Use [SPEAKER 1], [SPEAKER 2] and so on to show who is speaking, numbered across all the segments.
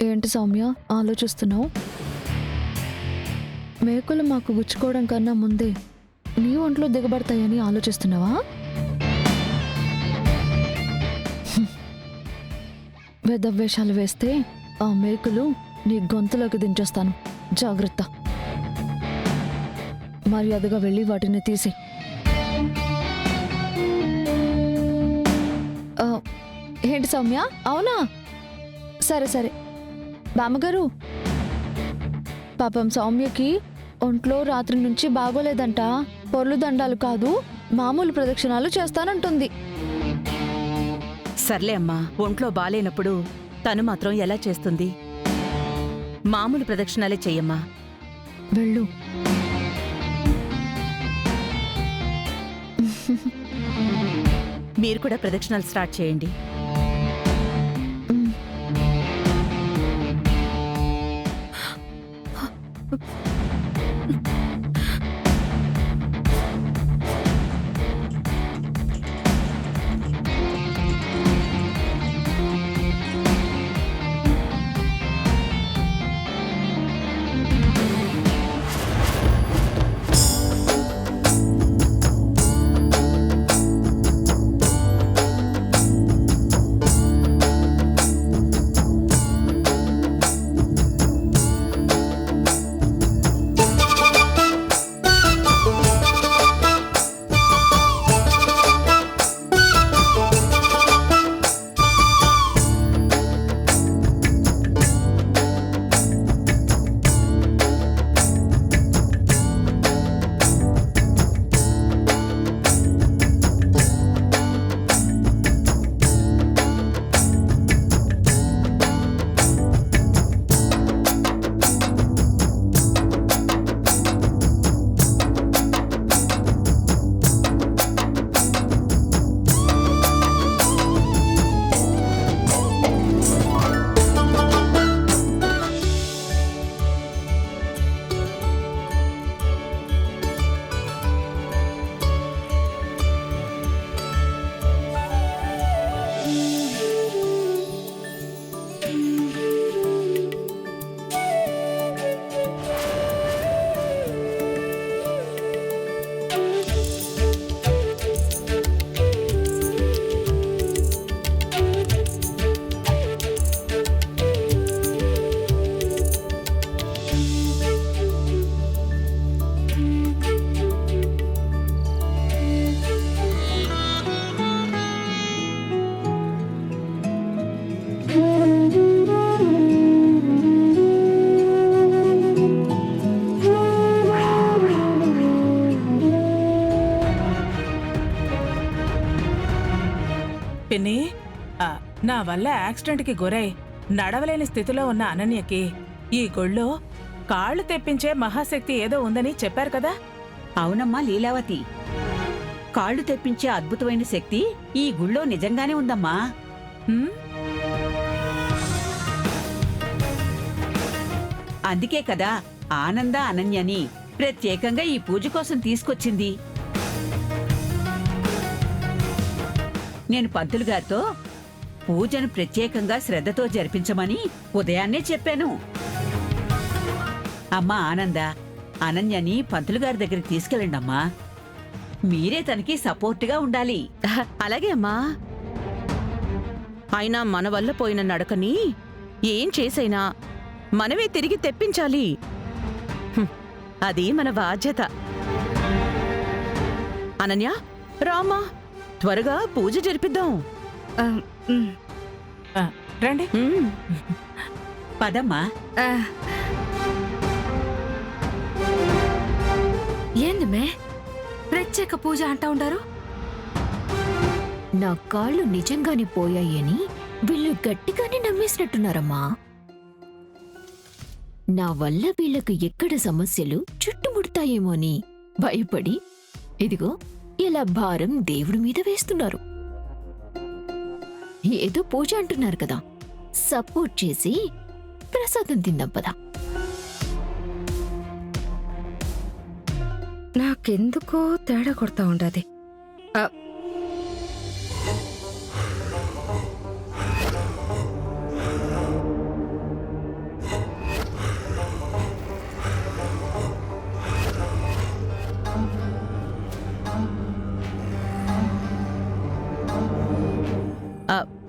[SPEAKER 1] ఏంటి సౌమ్య ఆలోచిస్తున్నావు? మేకులు మాకు గుచ్చుకోవడం కన్నా ముందే నీ ఒంట్లో దిగబడతాయని ఆలోచిస్తున్నావా? వేషాలు వేస్తే ఆ మేకులు నీ గొంతులోకి దించేస్తాను. జాగ్రత్త. మర్యాదగా వెళ్ళి వాటిని తీసి. ఏంటి సౌమ్య? అవునా? సరే సరే. బామ్మగారు, పాపం సౌమ్యకి ఒంట్లో రాత్రి నుంచి బాగోలేదంట. పొర్లు దండాలు కాదు, మామూలు ప్రదక్షిణాలు చేస్తానంటుంది.
[SPEAKER 2] సర్లే అమ్మా, ఒంట్లో బాలేనప్పుడు తను మాత్రం ఎలా చేస్తుంది? మామూలు ప్రదక్షిణాలే చెయ్యమ్మా.
[SPEAKER 1] వెళ్ళు.
[SPEAKER 2] మీరు కూడా ప్రదక్షిణాలు స్టార్ట్ చేయండి.
[SPEAKER 3] పిన్ని, నా వల్ల యాక్సిడెంట్కి గురై నడవలేని స్థితిలో ఉన్న అనన్యకి ఈ గుళ్ళో కాళ్ళు తెప్పించే మహాశక్తి ఏదో ఉందని చెప్పారు కదా?
[SPEAKER 4] అవునమ్మా లీలావతి, కాళ్ళు తెప్పించే అద్భుతమైన శక్తి ఈ గుళ్ళో నిజంగానే ఉందమ్మా. అందుకే కదా ఆనంద అనన్యని ప్రత్యేకంగా ఈ పూజ కోసం తీసుకొచ్చింది. నేను పంతులు గారితో పూజను ప్రత్యేకంగా శ్రద్ధతో జరిపించమని ఉదయాన్నే చెప్పాను. అమ్మా ఆనంద, అనన్యని పంతులు గారి దగ్గరికి తీసుకెళ్ళండి అమ్మా. మీరే తనకి సపోర్ట్గా ఉండాలి.
[SPEAKER 2] అలాగే అమ్మా. అయినా మన వల్ల పోయిన నడకని ఏం చేసైనా మనమే తిరిగి తెప్పించాలి. అది మన బాధ్యత. అనన్య, రామా, త్వరగా పూజ జరిపిద్దాం.
[SPEAKER 3] రండి.
[SPEAKER 4] పదమ్మా.
[SPEAKER 5] ఏందమ్మే ప్రత్యేక పూజ అంటా ఉండారు?
[SPEAKER 6] నా కాళ్ళు నిజంగానే పోయాయని వీళ్ళు గట్టిగానే నమ్మేసినట్టున్నారమ్మా. నా వల్ల వీళ్లకు ఎక్కడ సమస్యలు చుట్టుముడతాయేమో అని భయపడి ఇదిగో ఇలా భారం దేవుడి మీద వేస్తున్నారు. ఏదో పూజ అంటున్నారు కదా, సపోర్ట్ చేసి ప్రసాదం తిందాం పదా.
[SPEAKER 5] నాకెందుకో తేడా కొడతా ఉండది.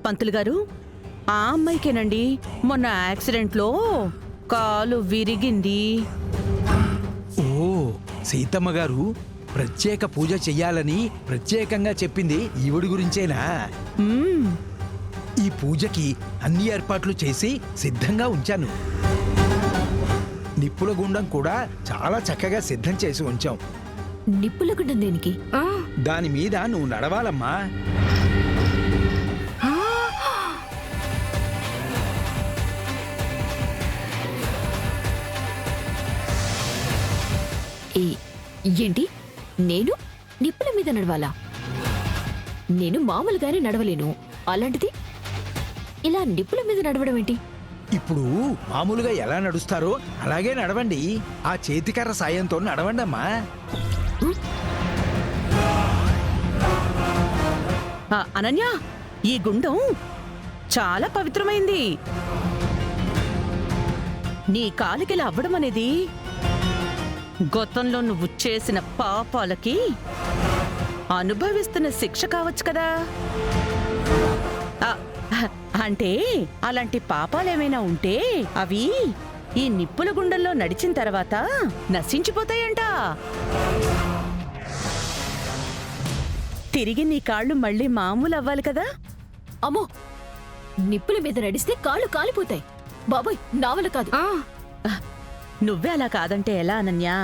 [SPEAKER 2] పంతులు గారు, ఆ అమ్మాయికేనండి మొన్న యాక్సిడెంట్లో కాలు విరిగింది.
[SPEAKER 7] ఓ, సీతమ్మ గారు ప్రత్యేక పూజ చెయ్యాలని ప్రత్యేకంగా చెప్పింది ఈవిడి గురించేనా?
[SPEAKER 2] మ్మ్.
[SPEAKER 7] ఈ పూజకి అన్ని ఏర్పాట్లు చేసి సిద్ధంగా ఉంచాను. నిప్పుల గుండం కూడా చాలా చక్కగా సిద్ధం చేసి ఉంచాం.
[SPEAKER 6] నిప్పుల గుండం దేనికి?
[SPEAKER 7] దాని మీద నువ్వు నడవాలమ్మా.
[SPEAKER 6] ఏంటి, నేను నిప్పుల మీద నడవాలా? నేను మామూలుగానే నడవలేను, అలాంటిది ఇలా నిప్పుల మీద నడవడం ఏంటి?
[SPEAKER 7] ఇప్పుడు మామూలుగా ఎలా నడుస్తారో అలాగే నడవండి. ఆ చేతికర్ర సాయంతో నడవండమ్మా.
[SPEAKER 2] అనన్య, ఈ గుండం చాలా పవిత్రమైంది. నీ కాలికిలా అవ్వడం అనేది గతంలో నువ్వు చేసిన పాపాలకి అనుభవిస్తున్న శిక్ష కావచ్చు కదా. అంటే అలాంటి పాపాలేమైనా ఉంటే అవి ఈ నిప్పుల గుండంలో నడిచిన తర్వాత నశించిపోతాయంట. తిరిగి నీ కాళ్ళు మళ్ళీ మామూలు అవ్వాలి కదా.
[SPEAKER 6] అమ్మో, నిప్పుల మీద నడిస్తే కాళ్ళు కాలిపోతాయి. బాబోయ్, నా వల్ల కాదు.
[SPEAKER 2] నువ్వే అలా కాదంటే ఎలా అనన్యా?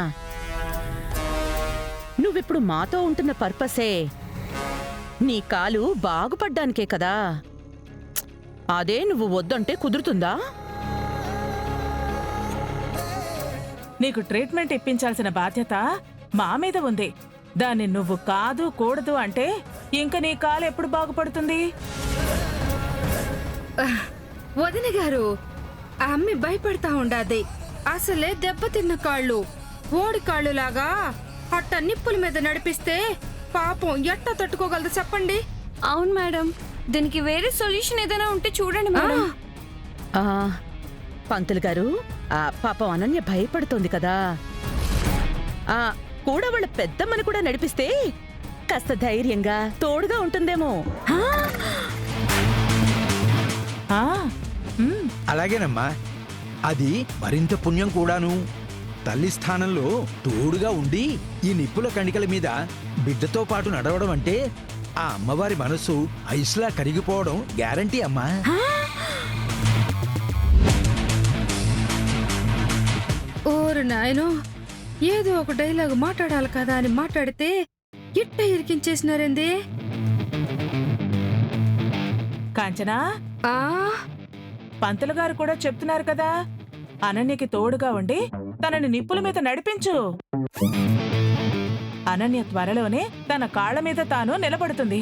[SPEAKER 2] నువ్విప్పుడు మాతో ఉంటున్న పర్పసే నీ కాలు బాగుపడ్డానికే కదా. అదే నువ్వు వద్దంటే కుదురుతుందా?
[SPEAKER 3] నీకు ట్రీట్మెంట్ ఇప్పించాల్సిన బాధ్యత మా మీద ఉంది. దాన్ని నువ్వు కాదు కూడదు అంటే ఇంక నీ కాలు ఎప్పుడు బాగుపడుతుంది?
[SPEAKER 5] వదిన గారు, ఆ అమ్మి భయపడతా ఉండాది. అసలే దెబ్బతిన్న కాళ్ళు, ఓడి కాళ్ళు లాగా అట్ట నిప్పుల మీద నడిపిస్తే పాపం ఎట్టా తట్టుకోగలదు చెప్పండి?
[SPEAKER 8] అవును మేడం, దీనికి వేరే సొల్యూషన్ ఏదైనా ఉంటే చూడండి మేడం.
[SPEAKER 2] పంతులు గారు, పాపం అనన్య భయపడుతోంది కదా. కూడా వాళ్ళ పెద్దమ్మని కూడా నడిపిస్తే కాస్త ధైర్యంగా తోడుగా ఉంటుందేమో.
[SPEAKER 7] అలాగేనమ్మా, అది మరింత పుణ్యం కూడాను. తల్లి స్థానంలో తోడుగా ఉండి ఈ నిప్పుల కణికల మీద బిడ్డతో పాటు నడవడం అంటే ఆ అమ్మవారి మనసు ఐస్లా కరిగిపోవడం గ్యారంటీ అమ్మా.
[SPEAKER 5] ఓరు నాయనో, ఏదో ఒక డైలాగ్ మాట్లాడాలి కదా అని మాట్లాడితే ఇట్ట ఇరికించేసినారేంది?
[SPEAKER 3] కాంచనా,
[SPEAKER 5] ఆ
[SPEAKER 3] పంతులు గారు కూడా చెప్తున్నారు కదా, అనన్యకి తోడుగా ఉండి తనని నిప్పుల మీద నడిపించు. అనన్య త్వరలోనే తన కాళ్ల మీద తాను నిలబడుతుంది.